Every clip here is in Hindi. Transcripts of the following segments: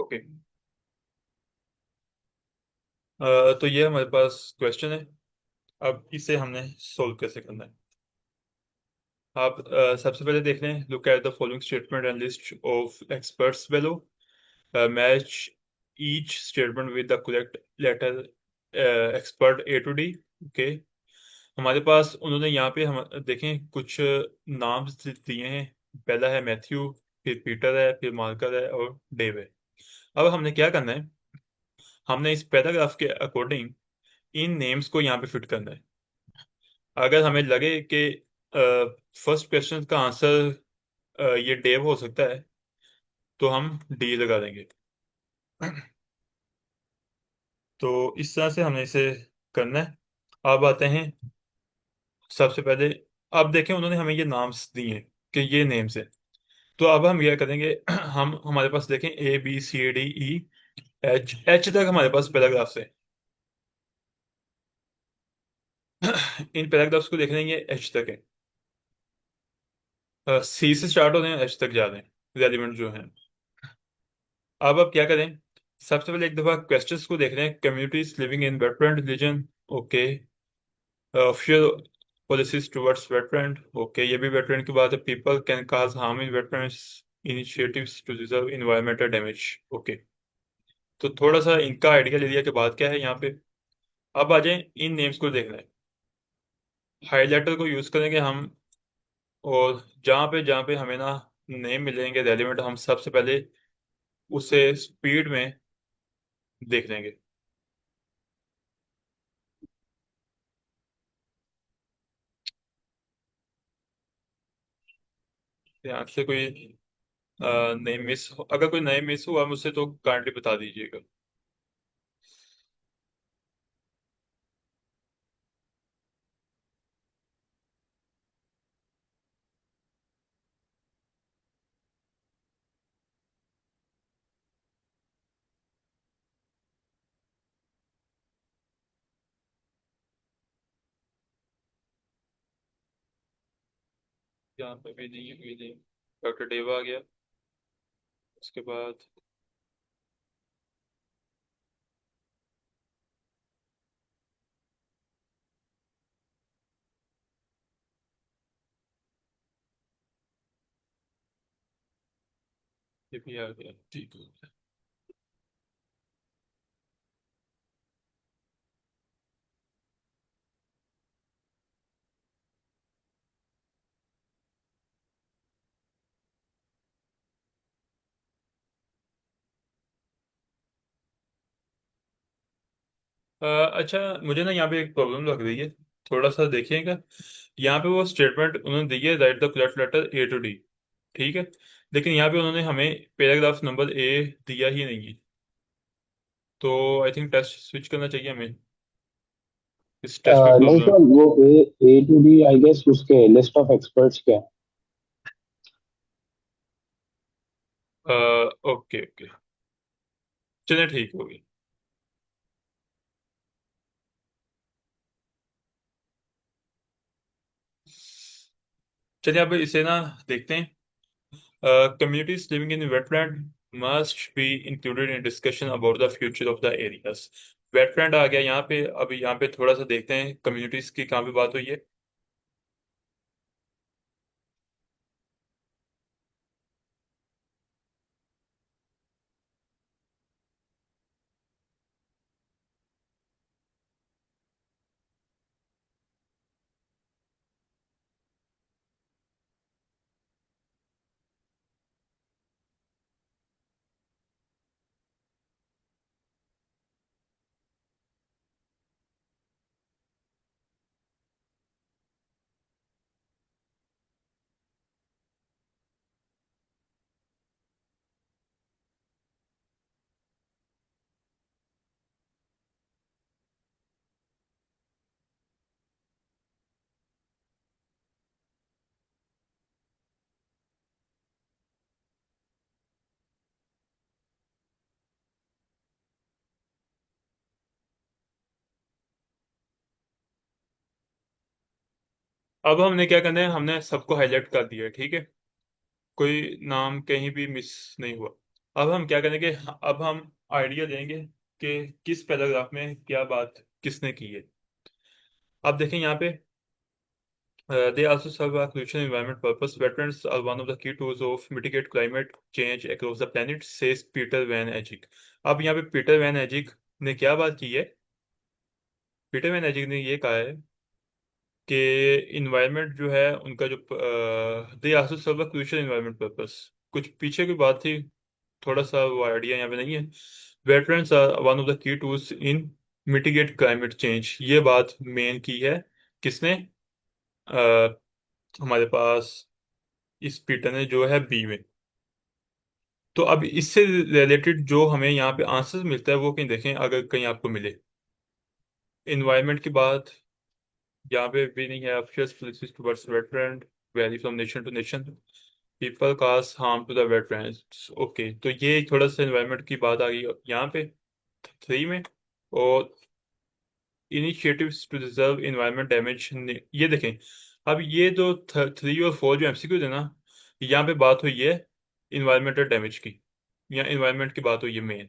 ओके। तो ये हमारे पास क्वेश्चन है। अब इसे हमने सोल्व कैसे करना है। आप सबसे पहले देख लें, look at the following statement and list of experts below. Match each statement with the correct letter expert A to D. Okay. हमारे पास उन्होंने यहाँ पे हम देखें कुछ नाम दिए हैं। पहला है मैथ्यू, फिर पीटर है, फिर मार्कर है और डेव है। अब हमने क्या करना है, हमने इस पैराग्राफ के अकॉर्डिंग इन नेम्स को यहाँ पे फिट करना है। अगर हमें लगे कि फर्स्ट क्वेश्चन का आंसर ये डेव हो सकता है, तो हम डी लगा देंगे। तो इस तरह से हमने इसे करना है। अब आते हैं सबसे पहले। अब देखें उन्होंने हमें ये नाम्स दिए हैं कि ये नेम्स है। तो अब हम ये करेंगे, हम हमारे पास देखें A B C D E H H तक हमारे पास पैराग्राफ्स है। इन पैराग्राफ्स को देख लेंगे, एच तक है। सी से स्टार्ट होते हैं, एच तक जा रहे हैं रेलिवेंट जो है। अब आप क्या करें, सबसे पहले एक दफा क्वेश्चंस को देख रहे हैं। Communities living in wetland region. Okay. Official policies towards wetland. Okay, ये भी वेटलैंड की बात है। People can cause harm in wetlands, initiatives to reserve environmental damage. Okay. तो थोड़ा सा इनका आइडिया ले लिया कि बात क्या है यहाँ पे। अब आ जाए इन नेम्स को देखना है। हाईलाइटर को यूज करेंगे हम, और जहाँ पे हमें ना नेम मिलेंगे रेलिवेंट, हम सबसे पहले उसे स्पीड में देख लेंगे। यहाँ से कोई नेम मिस, अगर कोई नेम मिस हुआ मुझसे तो काइंडली बता दीजिएगा। यहाँ पे भी नहीं, भी नहीं। डॉक्टर डेवा आ गया। उसके बाद ये भी आ गया, ठीक है। अच्छा, मुझे ना यहाँ पे एक प्रॉब्लम लग रही है। थोड़ा सा देखिएगा। यहाँ पे वो स्टेटमेंट उन्होंने दी है, write the correct letter A to D. ठीक है। लेकिन यहाँ पे उन्होंने हमें पैराग्राफ नंबर ए दिया ही नहीं है। तो आई थिंक टेस्ट स्विच करना चाहिए हमें। इस टेस्ट में नहीं प्रॉब्लम। सर, वो ए टू बी आई गेस उसके लिस्ट ऑफ एक्सपर्ट्स के हैं। ओके ओके, चलिए ठीक होगी। चलिए अब इसे ना देखते हैं। Communities living in wetland must be included in discussion about the future of the areas. Wetland आ गया यहाँ पे। अब यहाँ पे थोड़ा सा देखते हैं कम्युनिटीज की कहाँ पे बात हुई है। अब हमने क्या करना है, हमने सबको हाईलाइट कर दिया है, ठीक है। कोई नाम कहीं भी मिस नहीं हुआ। अब हम क्या करेंगे, अब हम आइडिया देंगे कि किस पैराग्राफ में क्या बात किसने की है। अब देखें यहाँ पे, they also serve a crucial environment purpose. Wetlands are one of the key tools of mitigate climate change across the planet, says Peter van Eijk. अब यहाँ पे पीटर वैन एजिक ने क्या बात की है? पीटर वैन एजिक ने ये कहा है कि इन्वायरमेंट जो है उनका जो they also serve a crucial environment purpose, कुछ पीछे की बात थी, थोड़ा सा वो आइडिया यहाँ पे नहीं है। Wetlands are one of the key tools in mitigate climate change, ये बात मेन की है किसने? अ, हमारे पास इस पीटर ने जो है बी में। तो अब इससे रिलेटेड जो हमें यहाँ पे आंसर मिलता है वो कहीं देखें, अगर कहीं आपको मिले। इन्वायरमेंट की बात यहाँ पे भी नहीं है। Official policies towards wetland vary from nation to nation, people cause harm to the wetlands. Okay, तो ये थोड़ा सा इन्वायरमेंट की बात आ गई यहाँ पे 3 में। और initiatives to reserve environment damage, ये देखें। अब ये जो 3 और 4 जो एमसीक्यू थे ना, यहाँ पे बात हुई है इन्वायरमेंटल डैमेज की, या इन्वायरमेंट की बात हुई है मेन।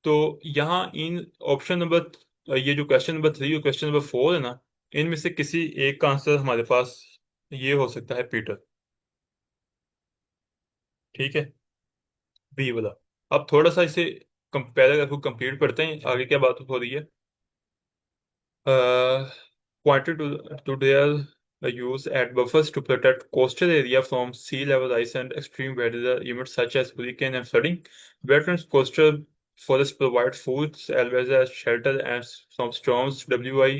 तो यहाँ इन ऑप्शन नंबर, ये जो क्वेश्चन नंबर 3 और क्वेश्चन नंबर 4 है ना, इनमें से किसी एक का आंसर हमारे पास ये हो सकता है पीटर। ठीक है, बी वाला। अब थोड़ा सा इसे कंपेयर करके कंप्लीट करते हैं, आगे क्या बात हो रही है। Pointed to their use at buffers to protect coastal area from sea level rise and extreme weather events such as hurricane and flooding. Wetlands coastal forests provide foods as well as shelter and from storms. WI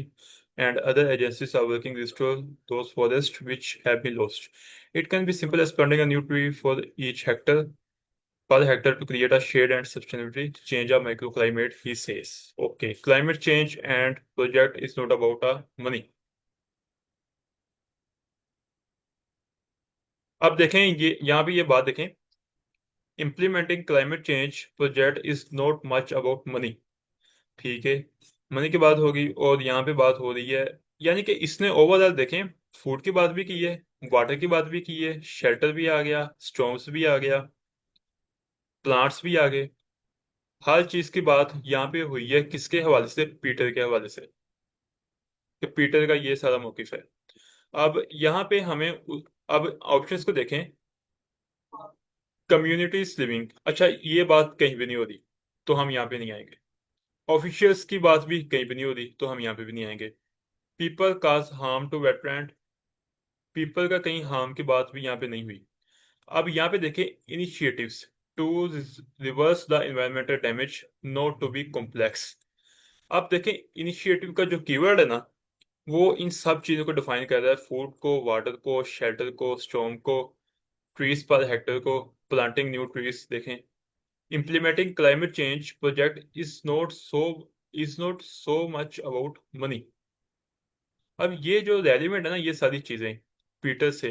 and other agencies are working to restore those forests which have been lost. It can be simple as planting a new tree for each hectare per hectare to create a shade and sustainability change a microclimate, he says. Okay, climate change and project is not about money. अब देखें, ये यहाँ भी ये बात देखें, implementing climate change project is not much about money। ठीक है, मनी की बात होगी और यहाँ पे बात हो रही है, यानी कि इसने ओवरऑल देखें, फूड की बात भी की है, वाटर की बात भी की है, शेल्टर भी आ गया, स्टॉर्म्स भी आ गया, प्लांट्स भी आ गए। हर चीज की बात यहाँ पे हुई है किसके हवाले से? पीटर के हवाले से, कि पीटर का ये सारा मौकिफ है। अब यहाँ पे हमें अब ऑप्शंस को देखें। कम्युनिटीज लिविंग, अच्छा ये बात कहीं भी नहीं हो रही, तो हम यहाँ पे नहीं आएंगे। ऑफिशियल्स की बात भी कहीं पे नहीं हो रही, तो हम यहाँ पे भी नहीं आएंगे। People cause harm to wetland, people का कहीं हार्म की बात भी यहाँ पे नहीं हुई। अब यहाँ पे देखें, initiatives to reverse the environmental damage not to be complex. अब देखें, इनिशिएटिव का जो कीवर्ड है ना, वो इन सब चीजों को डिफाइन कर रहा है, फूड को, वाटर को, शेल्टर को, स्टॉर्म को, ट्रीज पर हेक्टर को, प्लांटिंग न्यू ट्रीज। देखें, implementing climate change project is not so much about money। अब ये जो रेलिवेंट है ना, ये सारी चीजें पीटर से,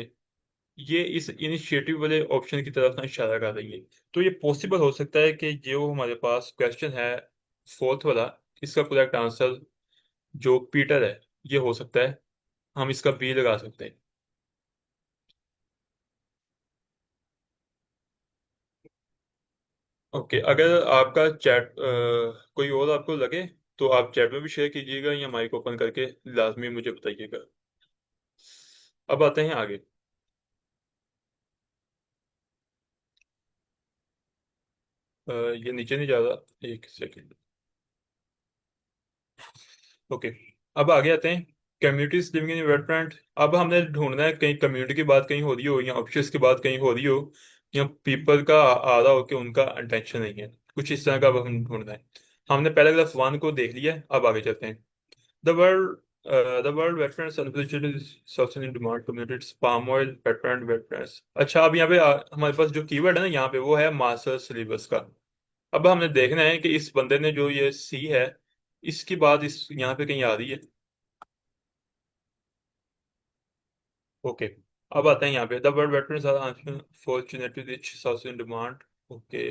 ये इस इनिशिएटिव वाले ऑप्शन की तरफ ना इशारा कर रही है। तो ये पॉसिबल हो सकता है कि जो हमारे पास क्वेश्चन है फोर्थ वाला, इसका करेक्ट आंसर जो पीटर है, ये हो सकता है। हम इसका बी लगा सकते हैं। ओके, अगर आपका चैट कोई और आपको लगे तो आप चैट में भी शेयर कीजिएगा या माइक ओपन करके लाजमी मुझे बताइएगा। अब आते हैं आगे। ये नीचे नहीं जा रहा, एक सेकेंड। ओके, अब आगे आते हैं। Communities living in wetland. अब हमने ढूंढना है कहीं कम्युनिटी की बात कहीं हो रही हो, या ऑफिस की बात कहीं हो रही हो, या पीपल का आ रहा हो कि उनका इंटेंशन नहीं है, कुछ इस तरह का अब हम ढूंढना है। हमने पैराग्राफ 1 को देख लिया है, अब आगे चलते हैं। The world, the world wetlands unfortunately is sourcing in demand communities, palm oil, wetland, wetlands। अच्छा, अब यहाँ पे हमारे पास जो कीवर्ड है ना यहाँ पे, वो है मास्टर सिलेबस का। अब हमने देखना है कि इस बंदे ने जो ये सी है, इसकी बात इस यहाँ पे कहीं आ रही है। ओके, अब आते हैं यहाँ पे। The world wetlands are unfortunately rich source in demand. Okay,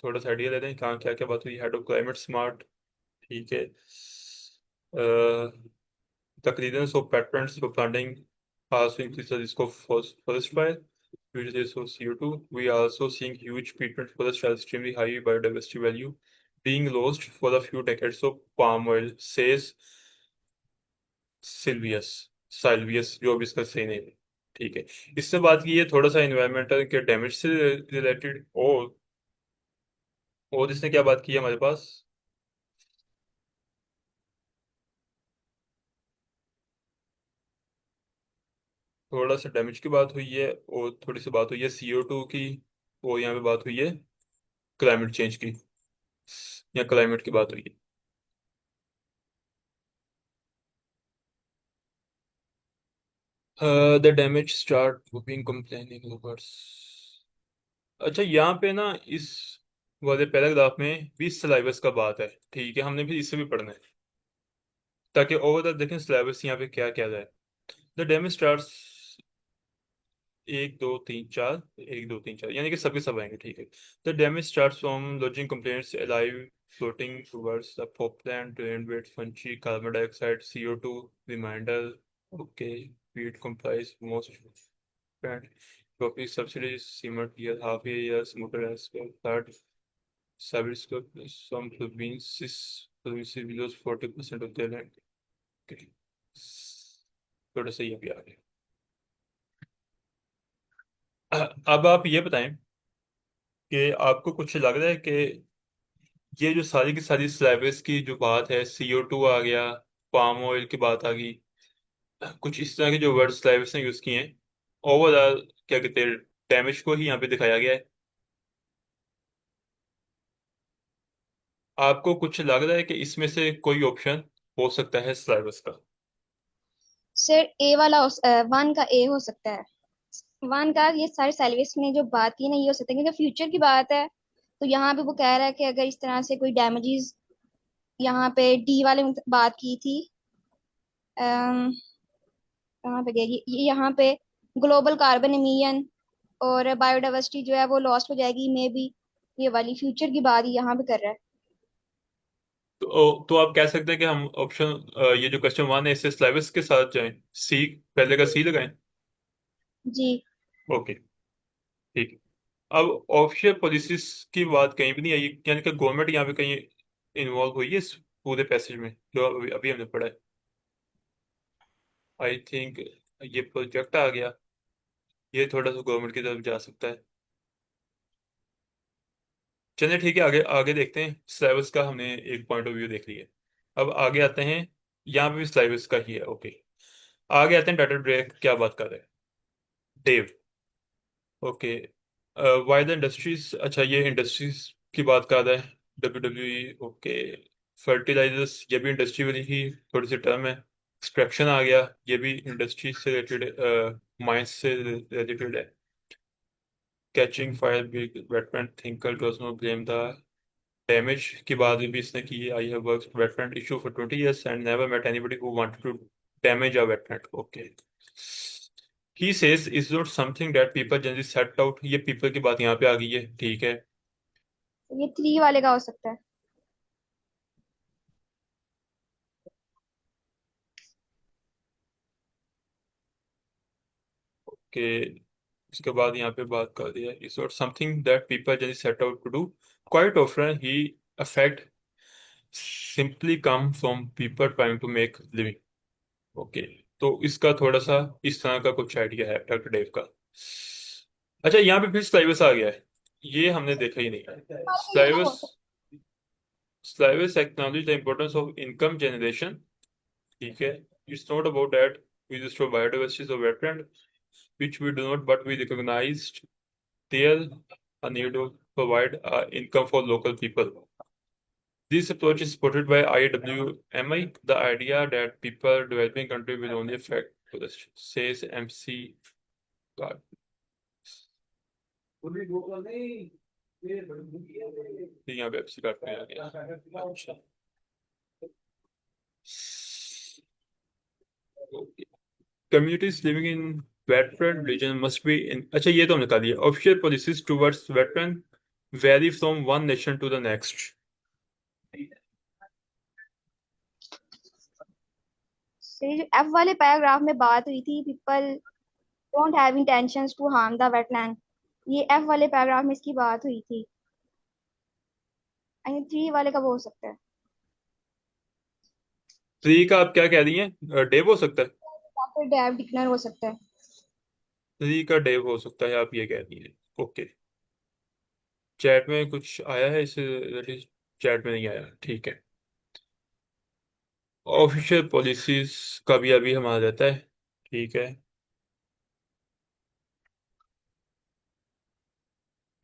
थोड़ा सा आइडिया लेते हैं कहाँ क्या क्या बात हुई। हेड ऑफ क्लाइमेट स्मार्ट, ठीक है। The clearance of patents for planting has increased the risk of forest fire. reduces of CO2. We are also seeing huge treatment for the extremely high biodiversity value being lost for a few decades of palm oil, says Silvius जो भी इसका सही नेम है। ठीक है, इससे बात की है थोड़ा सा इन्वायरमेंटल के डैमेज से रिलेटेड। और इसने क्या बात की है हमारे पास? थोड़ा सा डैमेज की बात हुई है और थोड़ी सी बात हुई है CO2 की, और यहाँ पे बात हुई है क्लाइमेट चेंज की, या क्लाइमेट की बात हुई है। The damage start being complaining overs. अच्छा, यहाँ पे ना इस वाले पैराग्राफ में भी सिलेबस का बात है, ठीक है, हमने भी इससे भी पढ़ना है, ताकि ओवरऑल देखें सिलेबस यहाँ पे क्या क्या है। द डैमेज स्टार्ट्स, एक दो तीन चार, एक दो तीन चार, यानी कि सबके सब आएंगे, ठीक है। The damage starts from logging complaints alive floating towards the popland rainwet funchy carbon dioxide CO2 reminder. Okay, wheat complies most spent topic subsidies cement year half a years motor as well third service some provinces below 40% of their land। Okay, थोड़ा सा ये भी आ गया। अब आप ये बताएं कि आपको कुछ लग रहा है कि ये जो सारी की सारी स्लैबस की जो बात है, CO2 आ गया, पाम ऑयल की बात आ गई, कुछ इस तरह के जो वर्ड स्लैबस ने यूज किए हैं, ओवरऑल क्या कहते हैं, डैमेज को ही यहाँ पे दिखाया गया है। आपको कुछ लग रहा है कि इसमें से कोई ऑप्शन हो सकता है स्लैबस का? सर ए वाला वन का ए हो सकता है। वन का ये सारे सेलेबस में जो बात की ना, ये हो सकता है क्योंकि फ्यूचर की बात है। तो यहाँ पे वो कह रहा है कि अगर इस तरह से कोई डैमेजेस, यहाँ पे डी वाले में बात की थी। अम, कहाँ पे गई ये, यहाँ पे ग्लोबल कार्बन एमिशन और बायोडाइवर्सिटी जो है वो लॉस्ट हो जाएगी मे बी। ये वाली फ्यूचर की बात ही यहाँ पे कर रहा है। तो आप कह सकते हैं कि हम ऑप्शन, ये जो क्वेश्चन वन है इससे स्लैबस के साथ जाएं, सी, पहले का सी लगाएं। जी। ओके, ठीक है। अब ऑफिशियल पॉलिसीज की बात कहीं भी नहीं आई, यानी कि गवर्नमेंट यहाँ पे कहीं इन्वॉल्व हुई है इस पूरे पैसेज में जो अभी अभी हमने पढ़ा है? आई थिंक ये प्रोजेक्ट आ गया, ये थोड़ा सा गवर्नमेंट की तरफ जा सकता है। चलिए ठीक है, आगे आगे देखते हैं। सिलेबस का हमने एक पॉइंट ऑफ व्यू देख लिया, अब आगे आते हैं। यहाँ पे भी सिलेबस का ही है, ओके। आगे आते हैं डाटा ब्रेक क्या बात कर रहे हैं, डेव। ओके, वाई द इंडस्ट्रीज, अच्छा ये इंडस्ट्रीज की बात कर रहा है। WWE, okay. फर्टिलाइजर्स, ये भी इंडस्ट्री वाली ही थोड़ी सी टर्म है। एक्सट्रैक्शन आ गया, ये भी इंडस्ट्री से रिलेटेड, माइंस से रिलेटेड है। Catching fire big wetman thinker does not blame the damage की बात भी इसने की है। I have worked wetland issue for 20 years and never met anybody who wanted to damage a wetland. Okay, he says is not something that people generally set out, ये पीपल की बात यहाँ पे आ गई है, ठीक है। ये थ्री वाले का हो सकता है। कि इसके बाद यहाँ पे बात कर दिया, is not something that people generally set out to do, quite often he effect simply come from people trying to make living. Okay, तो इसका थोड़ा सा इस तरह का कुछ आइडिया है डॉक्टर डेव का। अच्छा, यहाँ पे फिर स्लाइवस आ गया है, ये हमने देखा ही नहीं। ये हो स्लाइवस, सकता slaivas acknowledge the importance of income generation, ठीक है। It's not about that we destroy biodiversity of wetland which we do not, but we recognized there a need to provide income for local people. This approach is supported by IWMI, the idea that people developing country will only affect tourists, says MC God. यहाँ पे एफसी कार्ड में आ गया, अच्छा। Communities living in wetland region must be in, अच्छा ये तो हमने कहा दिया। Official policies towards wetland vary from one nation to the next। है। जो एफ वाले पैराग्राफ में बात हुई थी, people don't have intentions to harm the wetland. ये एफ वाले पैराग्राफ में इसकी बात हुई थी। आई थिंक 3 वाले का वो हो सकता है। 3 का आप क्या कह रही हैं, डेव हो सकता है? या फिर डेव डिक्नर हो सकता है। 3 का डेव हो सकता है, आप ये कह रही हैं। ओके। चैट में कुछ आया है इस रिलेटेड? चैट में नहीं आया, ठीक है। ऑफिशियल पॉलिसीज का भी अभी हमारा रहता है, ठीक है।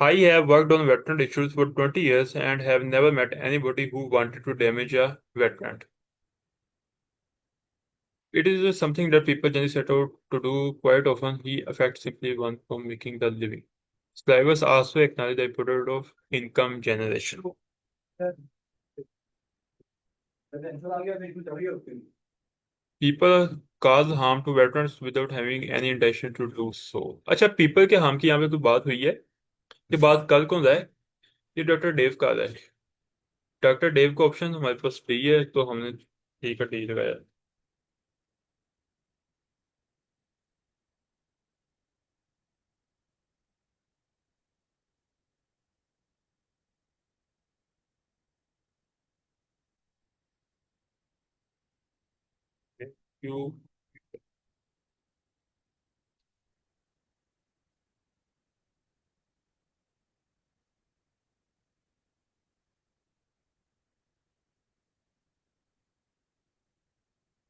I have worked on wetland issues for 20 years and have never met anybody who wanted to damage a wetland. It is something that people generally set out to do quite often. He affects simply one from making the living. Scribers also acknowledge the importance of income generation. People cause harm to wetlands without having any intention to do so. अच्छा, people के harm की यहाँ पे तो बात हुई है। ये बात कल कौन रहा है? ये डॉक्टर डेव का रहा है। डॉक्टर डेव का ऑप्शन हमारे पास फ्री है, तो हमने ठीक है ठीक लगाया। क्यों?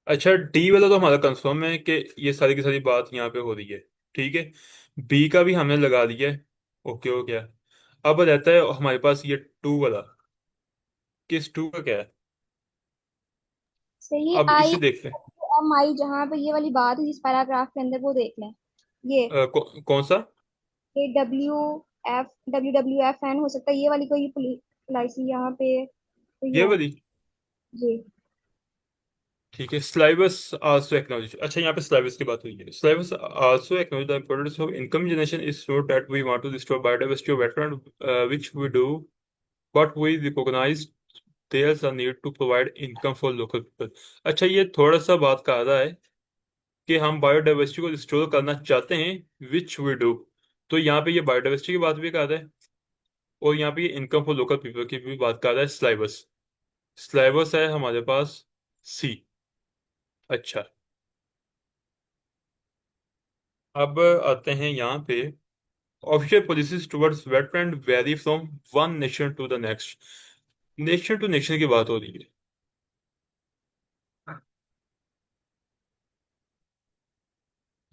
अच्छा, डी वाला तो हमारा कंफर्म है कि ये सारी की सारी बात यहाँ पे हो रही है, ठीक है। बी का भी हमने लगा दिया है, ओके हो गया। अब रहता है हमारे पास ये टू वाला। किस टू का क्या है? सर ये अब आई इसे देख लें। एम आई जहाँ पे ये वाली बात हुई इस पैराग्राफ के अंदर वो देख लें। ये कौन सा? ये डब्ल्यू एफ एन हो सकता है, ये वाली कोई पॉलिसी यहाँ पे कोई ये हो। वाली? जी। ठीक है। स्लाइबस आल्सो एक्नॉलेज, अच्छा यहाँ पे स्लाइबस की बात हुई है। Slaibas also acknowledge the importance of income generation is so that we want to restore biodiversity of wetland, which we do, but we recognise there a need to provide income for local people. अच्छा, ये थोड़ा सा बात कर रहा है कि हम बायोडाइवर्सिटी को रिस्टोर करना चाहते हैं, विच वी डू। तो यहाँ पे ये बायोडाइवर्सिटी की बात भी कर रहा है, और यहाँ पे ये इनकम फॉर लोकल पीपल की भी बात कर रहा है। स्लाइबस, स्लाइबस है हमारे पास सी। अच्छा, अब आते हैं यहाँ पे। Official policies towards wetland vary from one nation to the next. Nation to nation की बात हो रही है।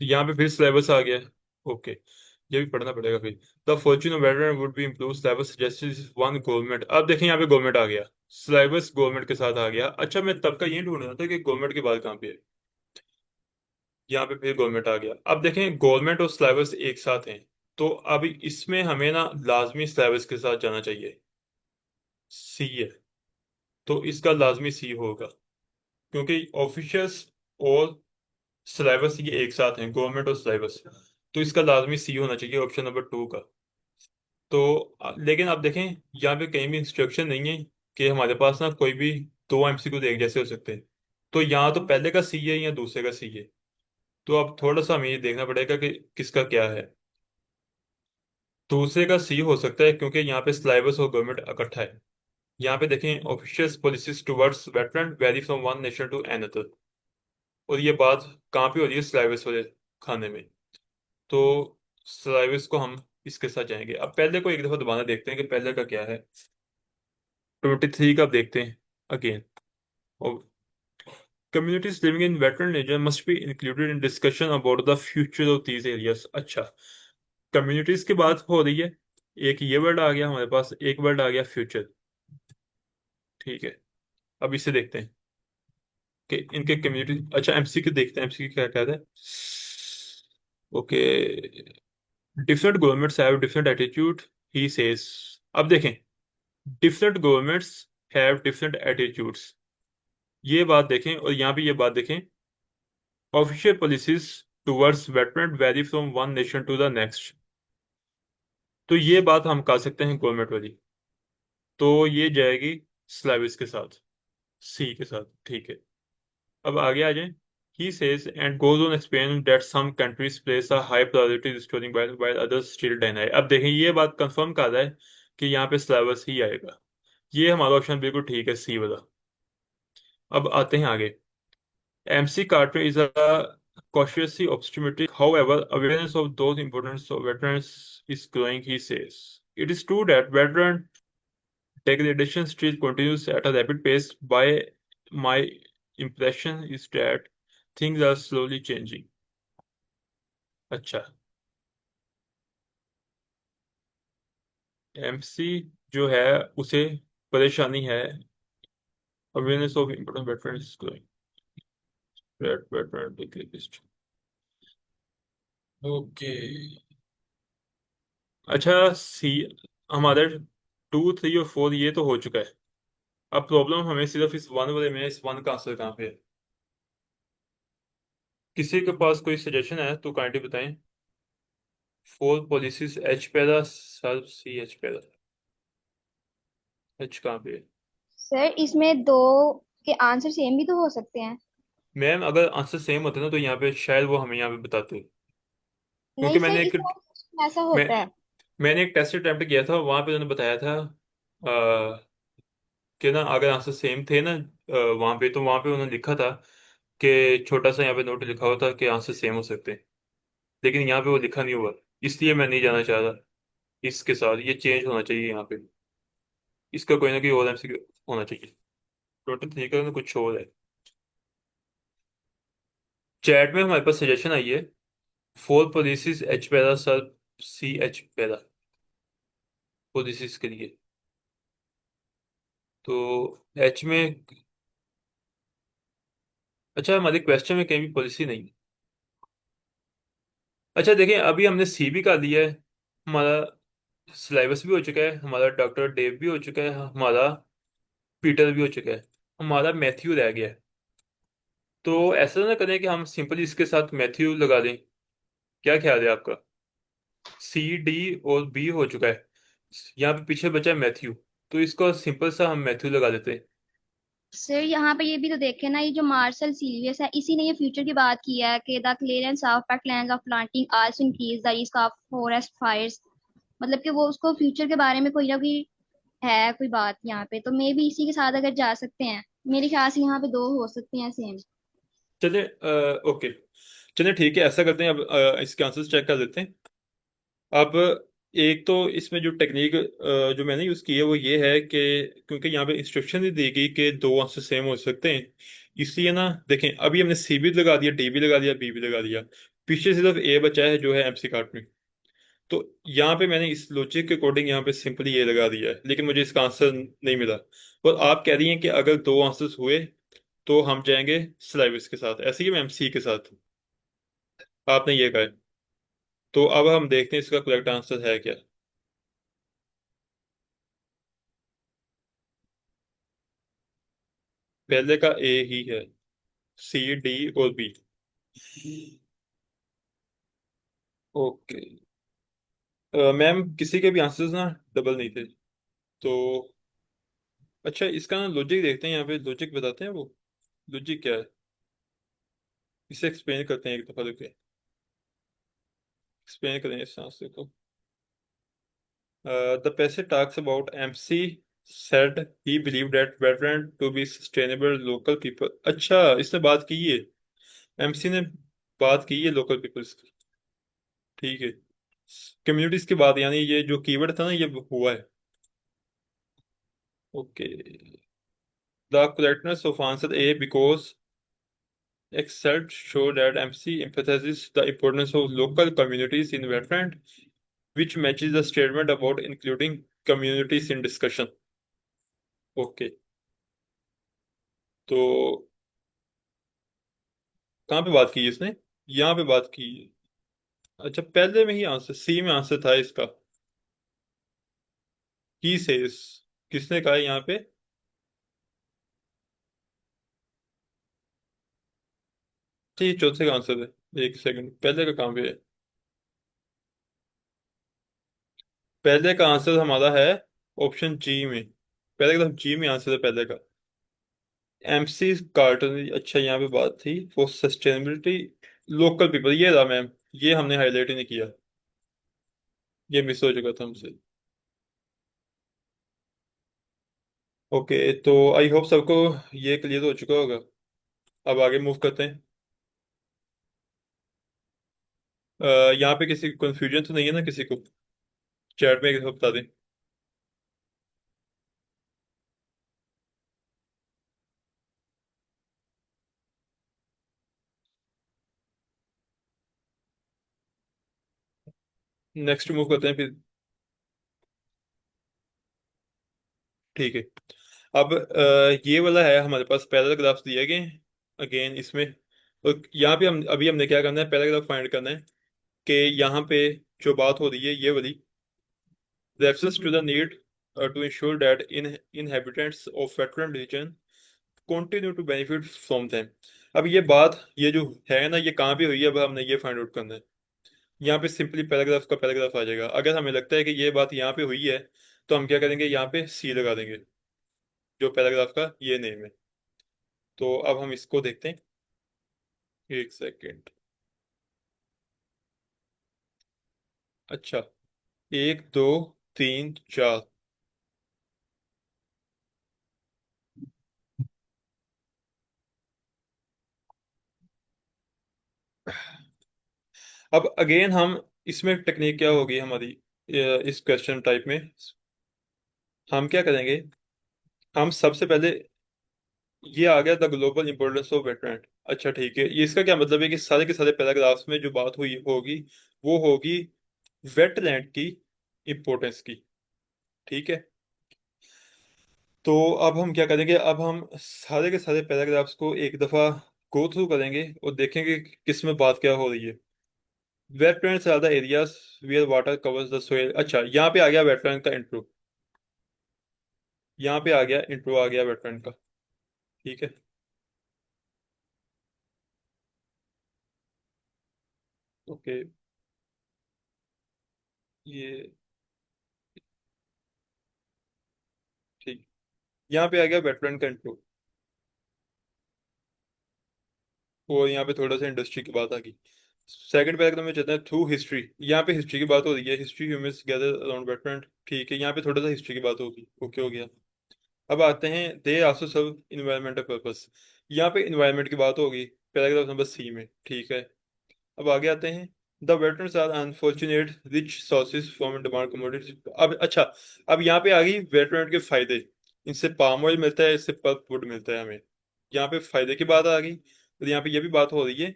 यहाँ पे फिर सिलेबस आ गया। ओके, ये भी पढ़ना पड़ेगा फिर। The Fortune of wetland would be improve syllabus justice one government. अब देखें यहाँ पे गवर्नमेंट आ गया, सिलेबस गवर्नमेंट के साथ आ गया। अच्छा, मैं तब का ये ढूंढ रहा था कि गवर्नमेंट की बात कहाँ पे है। यहाँ पे फिर गवर्नमेंट आ गया। अब देखें गवर्नमेंट और सिलेबस एक साथ हैं, तो अब इसमें हमें ना लाजमी सिलेबस के साथ जाना चाहिए। सी है, तो इसका लाजमी सी होगा, क्योंकि ऑफिशियल्स और सिलेबस ये एक साथ हैं, गवर्नमेंट और सिलेबस। तो इसका लाजमी सी होना चाहिए, ऑप्शन नंबर 2 का। तो लेकिन आप देखें यहाँ पे कहीं भी इंस्ट्रक्शन नहीं है कि हमारे पास ना कोई भी दो एमसीक्यू एक जैसे हो सकते हैं। तो यहाँ तो पहले का सी है या दूसरे का सी है। तो अब थोड़ा सा हमें ये देखना पड़ेगा कि किसका क्या है। दूसरे का सी हो सकता है, क्योंकि यहाँ पे सिलेबस और गवर्नमेंट इकट्ठा है। यहाँ पे देखें, official policies towards wetland vary from one nation to another. और ये बात कहाँ पे हो रही है? सिलेबस वाले खाने में। तो सिलेबस को हम इसके साथ जाएंगे। अब पहले को एक दफा दोबारा देखते हैं कि पहले का क्या है। 23 का अब देखते हैं again. Communities living in wetland area must be included in discussion about the future of these areas। अच्छा, कम्युनिटीज की बात हो रही है। एक ये वर्ड आ गया हमारे पास, एक वर्ड आ गया फ्यूचर, ठीक है। अब इसे देखते हैं कि इनके कम्युनिटी। अच्छा, एमसीक्यू देखते हैं, एमसीक्यू क्या कहता है। Okay, different governments have different attitude, he says. अब देखें, different governments have different attitudes, ये बात देखें। और यहाँ भी ये बात देखें, official policies towards wetland vary from one nation to the next. तो ये बात हम कर सकते हैं गवर्नमेंट वाली, तो ये जाएगी स्लैविस के साथ, सी के साथ, ठीक है। अब आगे आ जाएं। He says and goes on explaining that some countries place a high priority restoring while others still deny. अब देखें ये बात कंफर्म कर रहा है कि यहाँ पे सिलेबस ही आएगा। ये हमारा ऑप्शन बिल्कुल ठीक है, सी वाला। अब आते हैं आगे। MC Carter is a cautiously optimistic. However, awareness of those importance of veterans is growing, he says. It is true that veteran degradation still continues at a rapid pace. By my impression is that things are slowly changing. अच्छा, MC जो है उसे परेशानी है। Awareness of important veterans is growing. Veteran declaration. Okay. अच्छा, सी हमारे 2, 3 और 4 ये तो हो चुका है। अब प्रॉब्लम हमें सिर्फ इस वन वाले में, इस वन का आंसर कहाँ पे है? किसी के पास कोई सजेशन है तो काइंडली बताएं। 4 पॉलिसीज एच पैदा, सब सी एच पैदा, एच कहाँ पे है? सर इसमें दो के आंसर सेम भी तो हो सकते हैं। मैम अगर आंसर सेम होते ना तो यहाँ पे शायद वो हमें यहाँ पे बताते, क्योंकि नहीं सर, इस क्वेश्चन में ऐसा मैं होता है। मैंने एक टेस्ट अटेम्प्ट किया था, वहां पे उन्होंने बताया था कि ना अगर आंसर सेम थे ना वहां पे, तो वहां पे उन्होंने लिखा था कि छोटा सा यहाँ पे नोट लिखा हुआ था कि आंसर सेम हो सकते हैं, लेकिन यहाँ पे वो लिखा नहीं हुआ। इसलिए मैं नहीं जाना चाह रहा इसके साथ। ये चेंज होना चाहिए यहाँ पे, इसका कोई ना कोई और एमसीक्यू होना चाहिए। टोटल ठीक है, कुछ और है। चैट में हमारे पास सजेशन आई है 4 पॉलिसीज एच पैदा सर, सी एच पैदा पॉलिसीज के लिए। तो एच में, अच्छा हमारे क्वेश्चन में कहीं भी पॉलिसी नहीं। अच्छा देखिए, अभी हमने सी भी कर लिया है, हमारा सिलेबस भी हो चुका है, हमारा डॉक्टर डेव भी हो चुका है, हमारा पीटर भी हो चुका है, हमारा मैथ्यू रह गया है। तो ऐसा ना करें कि हम सिंपली इसके साथ मैथ्यू लगा दें, क्या ख्याल है आपका? सी डी और बी हो चुका है, यहाँ पे पीछे बचा है मैथ्यू, तो इसको सिंपल सा हम मैथ्यू लगा देते हैं। सर यहाँ पे ये भी तो देखे ना, ये जो मार्शल सीलियस है इसी ने ये फ्यूचर की बात की है कि the clearance of wetlands of planting also increase the risk of forest fires. मतलब कि वो उसको फ्यूचर के बारे में कोई ना कोई है कोई बात यहाँ पे, तो मे भी इसी के साथ अगर जा सकते हैं। मेरे ख्याल से यहाँ पे दो हो सकते हैं सेम। चलिए ओके, चलिए ठीक है, ऐसा करते हैं। अब इसके आंसर्स चेक कर लेते हैं। अब एक तो इसमें जो टेक्निक जो मैंने यूज की है वो ये है कि क्योंकि यहाँ पे इंस्ट्रक्शन ही दी गई कि 2 आंसर सेम हो सकते हैं, इसलिए ना देखें, अभी हमने सी भी लगा दिया, डी भी लगा दिया, बी भी लगा दिया, पीछे सिर्फ ए बचा है जो है एमसी कार्ट में। तो यहाँ पे मैंने इस लॉजिक के अकॉर्डिंग यहाँ पे सिंपली ये लगा दिया है, लेकिन मुझे इसका आंसर नहीं मिला। और आप कह रही हैं कि अगर 2 आंसर्स हुए तो हम जाएंगे सिलेबस के साथ, ऐसे ही मैं एमसी के साथ, आपने ये कहा है। तो अब हम देखते हैं इसका करेक्ट आंसर है क्या। पहले का ए ही है, सी डी और बी। ओके। मैम किसी के भी आंसर्स ना डबल नहीं थे, तो अच्छा इसका ना लॉजिक देखते हैं, यहाँ पे लॉजिक बताते हैं वो। लॉजिक क्या है, इसे एक्सप्लेन करते हैं एक दफा देखते हैं। एक्सप्लेन करें इस आंसर को। The passage talks about MC said he believed that veteran to be sustainable local people. अच्छा इसने बात की है, MC ने बात की है लोकल पीपल्स की, ठीक है। कम्युनिटीज की बात, यानी ये जो कीवर्ड था ना ये हुआ है। Okay. The correctness of answer A because excerpt show that MC emphasizes the importance of local communities in veteran, which matches the statement about including communities in discussion. Okay. तो कहाँ पे बात की है इसने? यहाँ पे बात की है। अच्छा पहले में ही आंसर सी में आंसर था इसका। ही सेज, किसने कहा है यहाँ पे? ठीक, चौथे का आंसर है। एक सेकंड, पहले का कहाँ पे है? पहले का आंसर हमारा है ऑप्शन जी में, पहले का जी में आंसर है पहले का। एमसी कार्टन, अच्छा यहाँ पे बात थी फॉर सस्टेनेबिलिटी लोकल पीपल, ये रहा मैम, ये हमने हाईलाइट ही नहीं किया, ये मिस हो चुका था हमसे। ओके, तो आई होप सबको ये क्लियर हो चुका होगा। अब आगे मूव करते हैं। अ, यहाँ पे किसी को कंफ्यूजन तो नहीं है ना किसी को? चैट में बता दें। नेक्स्ट मूव करते हैं फिर। ठीक है। अब ये वाला है हमारे पास, पैराग्राफ्स दिए गए अगेन इसमें। और यहाँ पे हम अभी हमने क्या करना है, पैराग्राफ फाइंड करना है कि यहाँ पे जो बात हो रही है ये वाली, reference to the need to ensure that inhabitants of veteran region continue to benefit from them। अब ये बात, ये जो है ना, ये कहाँ पे हुई है, अब हमने ये फाइंड आउट करना है। यहाँ पे सिंपली पैराग्राफ का पैराग्राफ आ जाएगा। अगर हमें लगता है कि ये बात यहाँ पे हुई है, तो हम क्या करेंगे, यहाँ पे सी लगा देंगे, जो पैराग्राफ का ये नेम है। तो अब हम इसको देखते हैं, एक सेकेंड। अच्छा, एक दो तीन चार। अब अगेन हम, इसमें टेक्निक क्या होगी हमारी, इस क्वेश्चन टाइप में हम क्या करेंगे, हम सबसे पहले, ये आ गया the global importance of wetland. अच्छा ठीक है, ये इसका क्या मतलब है कि सारे के सारे पैराग्राफ्स में जो बात हुई होगी वो होगी वेटलैंड की इंपॉर्टेंस की। ठीक है, तो अब हम क्या करेंगे, अब हम सारे के सारे पैराग्राफ्स को एक दफा गो थ्रू करेंगे और देखेंगे कि किस में बात क्या हो रही है। Wetlands are the areas where water covers the soil. अच्छा, यहाँ पे आ गया वेटलैंड का इंट्रो, यहाँ पे आ गया इंट्रो, आ गया वेटलैंड का। ठीक है। ओके, ये ठीक, यहाँ पे आ गया वेटलैंड का इंट्रो। और यहाँ पे थोड़ा सा इंडस्ट्री की बात आ गई। सेकंड पैराग्राफ में चलते हैं थ्रू हिस्ट्री। यहाँ पे हिस्ट्री की बात हो रही है, history humans gather around wetland. ठीक है, यहाँ पे थोड़ा सा हिस्ट्री की बात होगी। ओके हो गया। अब आते हैं they also serve environmental purpose. यहाँ पे इन्वायरमेंट की बात होगी पैराग्राफ नंबर सी में। ठीक है। अब आगे आते हैं, the wetlands are unfortunate rich sources from demand commodities. अब अच्छा, अब यहाँ पे आ गई वेटलैंड के फायदे। इनसे पाम ऑयल मिलता है, इससे पल्प वुड मिलता है हमें। यहाँ पे फायदे की बात आ गई। और यहाँ पे ये भी बात हो रही है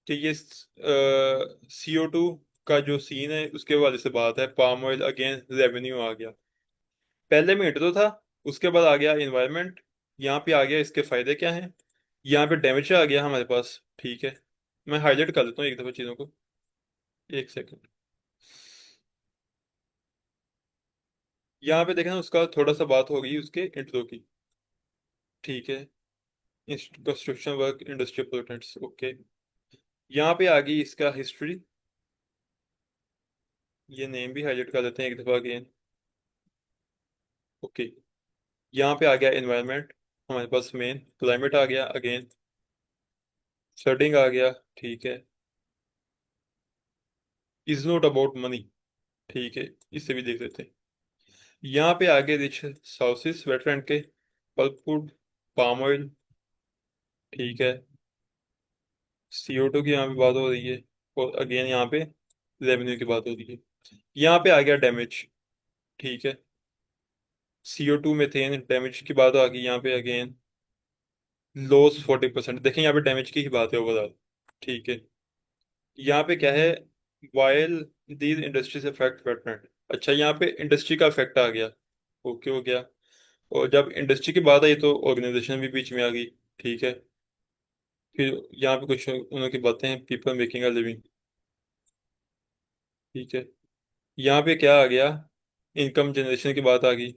कि ये CO2 का जो सीन है उसके हवाले से बात है। पाम ऑयल अगेन रेवेन्यू आ गया, पहले में इंट्रो था, उसके बाद आ गया इन्वायरमेंट। यहाँ पे आ गया इसके फायदे क्या हैं, यहाँ पे डैमेज आ गया हमारे पास। ठीक है, मैं हाईलाइट कर देता हूँ एक दफा चीजों को, एक सेकंड। यहाँ पे देखना, उसका थोड़ा सा बात हो गई उसके इंट्रो की। ठीक है, construction work industrial pollutants. Okay, यहाँ पे आ गई इसका हिस्ट्री, ये नेम भी हाईलाइट कर देते हैं एक दफा अगेन। ओके, यहाँ पे आ गया एनवायरनमेंट, हमारे पास मेन क्लाइमेट आ गया अगेन, फ्लडिंग आ गया। ठीक है, इज नॉट अबाउट मनी। ठीक है, इसे भी देख लेते हैं। यहाँ पे आगे रिच साउसेस वेटलैंड के, पल्पवुड, पाम ऑयल। ठीक है, CO2 की यहाँ पे बात हो रही है। और अगेन यहाँ पे रेवेन्यू की बात हो रही है। यहाँ पे आ गया डैमेज। ठीक है, CO2 मेथेन डैमेज की बात आ गई यहाँ पे अगेन। लॉस 40%, देखें यहाँ पे डैमेज की ही बात है ओवरऑल। ठीक है, यहाँ पे क्या है, while these industries affect wetland. अच्छा, यहाँ पे इंडस्ट्री का इफेक्ट आ गया। ओके हो गया। और जब इंडस्ट्री की बात आई तो ऑर्गेनाइजेशन भी बीच में आ गई। ठीक है, फिर यहाँ पे कुछ उन्होंने की बातें हैं, पीपल मेकिंग अ लिविंग। ठीक है, यहाँ पे क्या आ गया, इनकम जनरेशन की बात आ गई,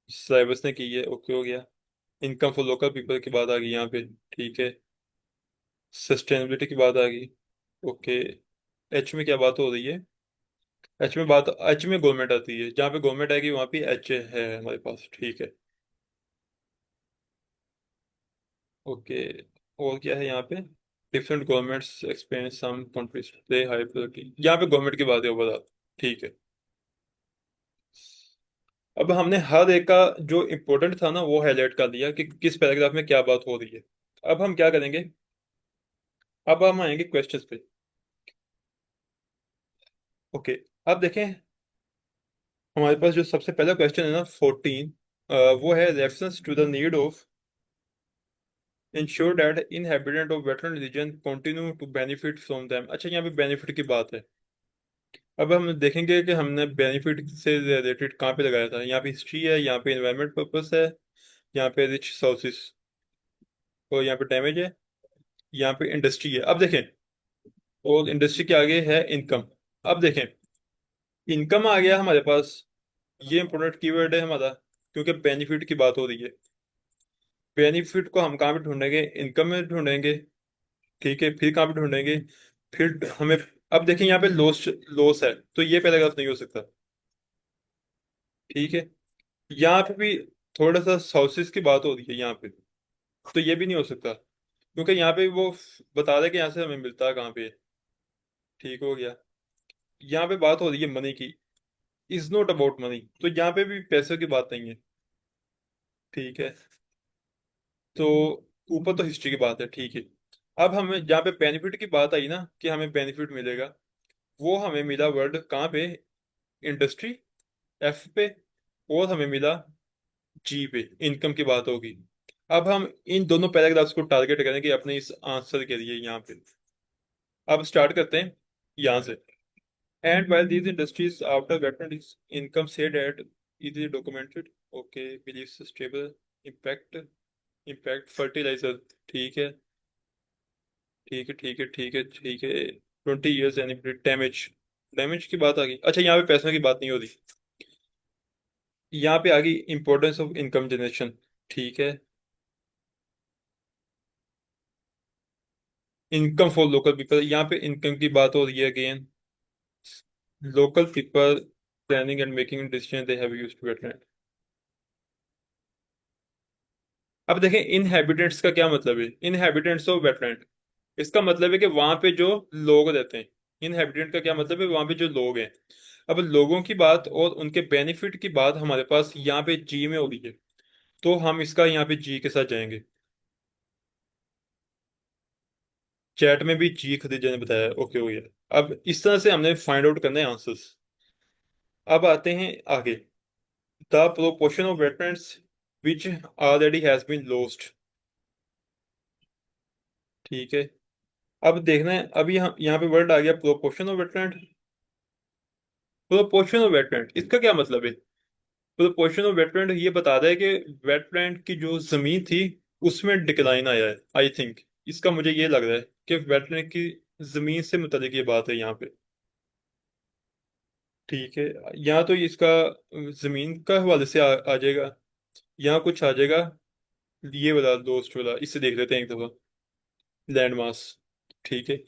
सिलेबस ने की है। ओके हो गया। इनकम फॉर लोकल पीपल की बात आ गई यहाँ पे। ठीक है, सस्टेनेबिलिटी की बात आ गई। ओके, एच में क्या बात हो रही है, एच में गवर्नमेंट आती है, जहाँ पे गवर्नमेंट आएगी वहाँ पे एच है हमारे पास। ठीक है, ओके, और क्या है यहाँ पे? Different governments experience some countries play high priority, यहाँ पे गवर्नमेंट की बात है ओवरऑल। ठीक है, अब हमने हर एक का जो इम्पोर्टेंट था ना वो हाईलाइट कर दिया कि किस पैराग्राफ में क्या बात हो रही है। अब हम क्या करेंगे, अब हम आएंगे क्वेश्चंस पे। ओके, अब देखें हमारे पास जो सबसे पहला क्वेश्चन है ना 14, वो है reference to the need of ensure that inhabitant of wetland region continue to benefit from them. अच्छा, यहाँ पे बेनिफिट की बात है। अब हम देखेंगे कि हमने बेनिफिट से रिलेटेड कहाँ पे लगाया था। यहाँ पे हिस्ट्री है, यहाँ पे इन्वायरमेंट पर्पस है, यहाँ पे रिच सोर्सेस, और यहाँ पे डैमेज है, यहाँ पे इंडस्ट्री है। अब देखें, और इंडस्ट्री के आगे है इनकम। अब देखें, इनकम आ गया हमारे पास, ये इंपोर्टेंट कीवर्ड है हमारा, क्योंकि बेनिफिट की बात हो रही है। बेनिफिट को हम कहाँ पे ढूंढेंगे? इनकम में ढूंढेंगे। ठीक है, फिर कहाँ पे ढूंढेंगे? फिर हमें, अब देखें यहाँ पे लॉस, लॉस है, तो ये पैराग्राफ नहीं हो सकता। ठीक है, यहाँ पे भी थोड़ा सा सोर्सेज की बात हो रही है यहाँ पे, तो ये भी नहीं हो सकता, क्योंकि यहाँ पे वो बता रहे कि यहाँ से हमें मिलता है कहाँ पे। ठीक हो गया, यहाँ पे बात हो रही है मनी की, इज नॉट अबाउट मनी, तो यहाँ पे भी पैसों की बात नहीं है। ठीक है, तो ऊपर तो हिस्ट्री की बात है। ठीक है, अब हमें जहाँ पे बेनिफिट की बात आई ना कि हमें बेनिफिट मिलेगा, वो हमें मिला वर्ड कहाँ पे? इंडस्ट्री, एफ पे, और हमें मिला जी पे, इनकम की बात होगी। अब हम इन दोनों पैराग्राफ्स को टारगेट करेंगे अपने इस आंसर के लिए यहाँ पे। अब स्टार्ट करते हैं यहाँ से। And while these industries after veteran is income said at easily documented, okay, believes stable impact, impact fertilizer। ठीक है, ठीक है, ठीक है, ठीक है, ठीक है, 20 years एनी डैमेज, डैमेज की बात आ गई। अच्छा, यहाँ पे पैसों की बात नहीं हो रही, यहाँ पे आ गई इंपॉर्टेंस ऑफ इनकम जनरेशन। ठीक है, इनकम फॉर लोकल पीपल, यहाँ पे इनकम की बात हो रही है again. Local people planning and making decision they have used wetland. अब देखें इनहेबिटेंट्स का क्या मतलब है, इनहेबिटेंट्स ऑफ वेटलैंड, इसका मतलब है कि वहां पे जो लोग रहते हैं। इनहेबिटेंट का क्या मतलब है? वहां पे जो लोग हैं। अब लोगों की बात और उनके बेनिफिट की बात हमारे पास यहाँ पे जी में हो गई है, तो हम इसका यहाँ पे जी के साथ जाएंगे। चैट में भी जी खदीजा ने बताया, ओके हो गया। अब इस तरह से हमने फाइंड आउट करना है आंसर्स। अब आते हैं आगे, the proportion of wetlands which already has been lost. ठीक है, अब देखना है, अभी हम यहाँ पे वर्ड आ गया proportion of wetland. Proportion of wetland इसका क्या मतलब है? प्रोपोर्शन ऑफ वेटलैंड ये बता रहा है कि वेटलैंड की जो जमीन थी उसमें डिक्लाइन आया है, आई थिंक। इसका मुझे ये लग रहा है कि वेटलैंड की जमीन से मुतालिक ये बात है यहाँ पे। ठीक है, यहाँ तो इसका जमीन का हवाले से आ जाएगा, यहाँ कुछ आ जाएगा, ये वाला दोस्त वाला, इससे देख लेते हैं एक दफा। लैंड मास, ठीक है।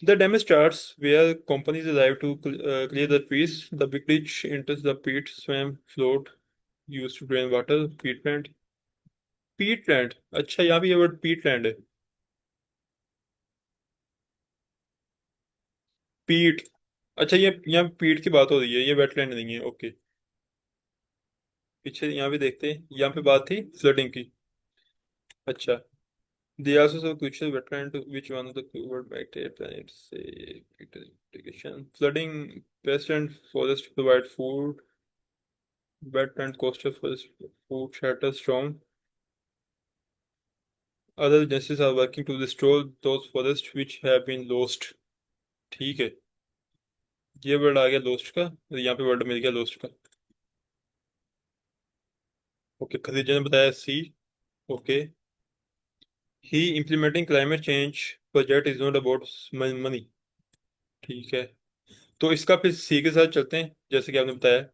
The damage starts where companies arrive to clear the trees. The big ditch enters the peat swamp float used to drain water. Peatland, peatland, अच्छा यहाँ भी ये वर्ड peatland है। पीट, अच्छा ये यहाँ पीट की बात हो रही है, ये वेटलैंड नहीं है। ओके, पीछे यहाँ भी देखते हैं, यहाँ पे बात थी फ्लडिंग की। अच्छा, they also saw crucial wetland which one of the covered bacteria planets say irrigation, flooding, pest and forest provide food, wetland coastal forest food shelter storm. Other agencies are working to restore those forests which have been lost। ठीक है, ये वर्ड आ गया लोस्ट का, यहाँ पे वर्ड मिल गया लोस्ट का। ओके, खदीजा ने बताया सी। Okay, he implementing climate change project is not about money. ठीक है, तो इसका फिर सी के साथ चलते हैं जैसे कि आपने बताया।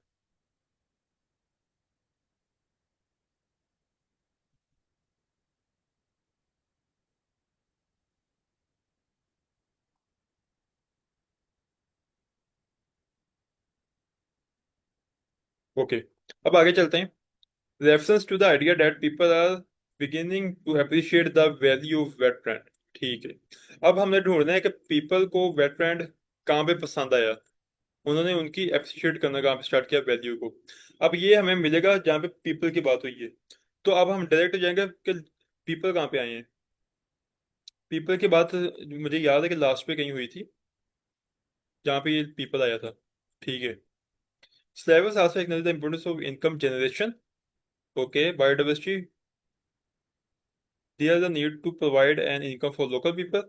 ओके, अब आगे चलते हैं। Reference to the idea that people are beginning to appreciate the value of wetland. ठीक है, अब हमने ढूंढना है कि पीपल को वेटलैंड कहाँ पे पसंद आया, उन्होंने उनकी अप्रिशिएट करना कहाँ पे स्टार्ट किया वैल्यू को। अब ये हमें मिलेगा जहाँ पे पीपल की बात हुई है। तो अब हम डायरेक्ट जाएंगे कि पीपल कहाँ पे आए हैं। पीपल की बात मुझे याद है कि लास्ट पे कहीं हुई थी जहाँ पे ये पीपल आया था। ठीक है, Slavers also acknowledge the importance of income generation. Okay, biodiversity. There is a need to provide an income for local people.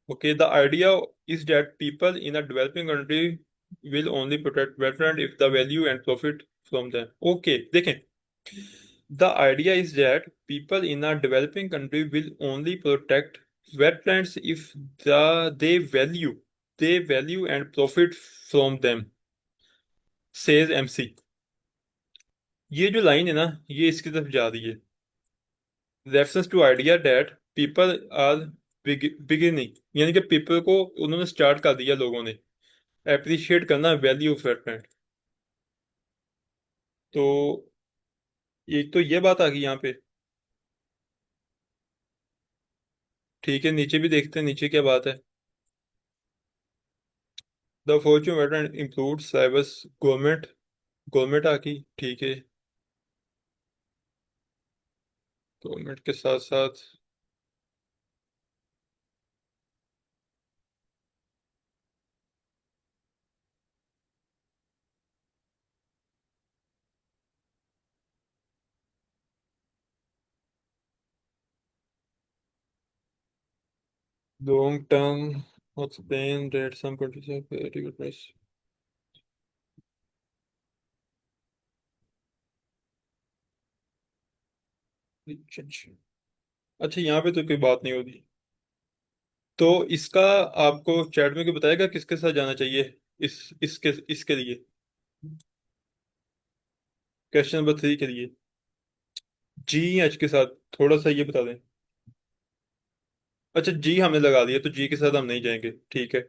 Okay, the idea is that people in a developing country will only protect wetland if the value and profit from them. Okay, देखें, the idea is that people in a developing country will only protect wetlands if they value and profit from them, says MC. ये जो लाइन है ना, ये इसकी तरफ जा रही है। Reference to idea that people are beginning, यानी कि पीपल को उन्होंने स्टार्ट कर दिया लोगों ने अप्रिशिएट करना वैल्यू ऑफ वेटलैंड। तो एक तो ये बात आ गई यहाँ पे। ठीक है, नीचे भी देखते हैं नीचे क्या बात है। The fortune wetland include cybers government, government आ गई। ठीक है, गवर्नमेंट के साथ साथ long term explain that some countries have very good price। अच्छा, यहाँ पे तो कोई बात नहीं होगी। तो इसका आपको चैट में क्यों बताएगा किसके साथ जाना चाहिए इसके इसके लिए, क्वेश्चन नंबर 3 के लिए। जी एच के साथ थोड़ा सा ये बता दें। अच्छा, जी हमने लगा दिया तो जी के साथ हम नहीं जाएंगे। ठीक है,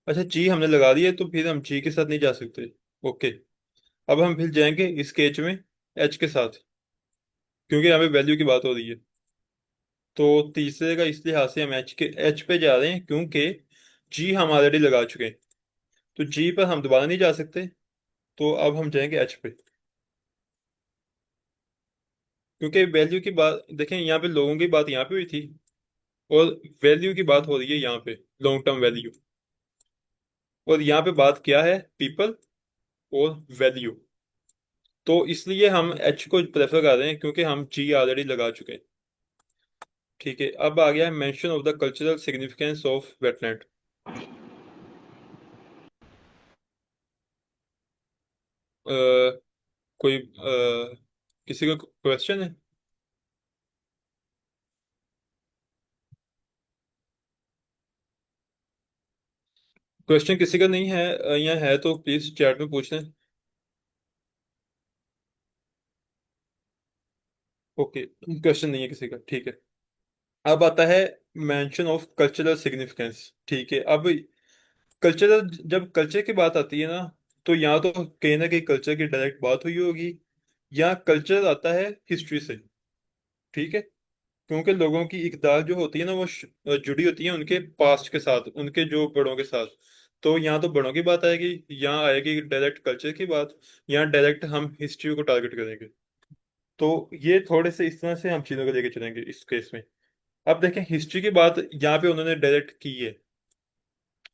अच्छा जी हमने लगा दिया तो फिर हम जी के साथ नहीं जा सकते। ओके, अब हम फिर जाएंगे इस केच में एच के साथ, क्योंकि यहाँ पे वैल्यू की बात हो रही है। तो तीसरे का इस लिहाज से हम एच पे जा रहे हैं क्योंकि जी हम ऑलरेडी लगा चुके हैं, तो जी पर हम दोबारा नहीं जा सकते। तो अब हम जाएंगे एच पे, क्योंकि वैल्यू की बात देखें, यहाँ पे लोगों की बात यहाँ पे हुई थी और वैल्यू की बात हो रही है यहाँ पे, लॉन्ग टर्म वैल्यू। और यहाँ पे बात क्या है, पीपल और वैल्यू। तो इसलिए हम एच को प्रेफर कर रहे हैं क्योंकि हम जी ऑलरेडी लगा चुके हैं। ठीक है, अब आ गया है mention of the cultural significance of wetland. कोई किसी का क्वेश्चन है? क्वेश्चन किसी का नहीं है यहाँ है तो प्लीज चैट में पूछ लें। ओके, क्वेश्चन नहीं है किसी का, ठीक है। अब आता है मेंशन ऑफ कल्चरल सिग्निफिकेंस। ठीक है, अब कल्चरल, जब कल्चर की बात आती है ना, तो यहाँ तो कहीं ना कहीं कल्चर की डायरेक्ट बात हुई होगी। यहाँ कल्चर आता है हिस्ट्री से। ठीक है, क्योंकि लोगों की इकदार जो होती है ना वो जुड़ी होती है उनके पास्ट के साथ, उनके जो बड़ों के साथ। तो यहाँ तो बड़ों की बात आएगी, यहाँ आएगी डायरेक्ट कल्चर की बात, यहाँ डायरेक्ट हम हिस्ट्री को टारगेट करेंगे। तो ये थोड़े से इस तरह से हम चीजों को लेके चलेंगे इस केस में। अब देखें, हिस्ट्री की बात यहाँ पे उन्होंने डायरेक्ट की है।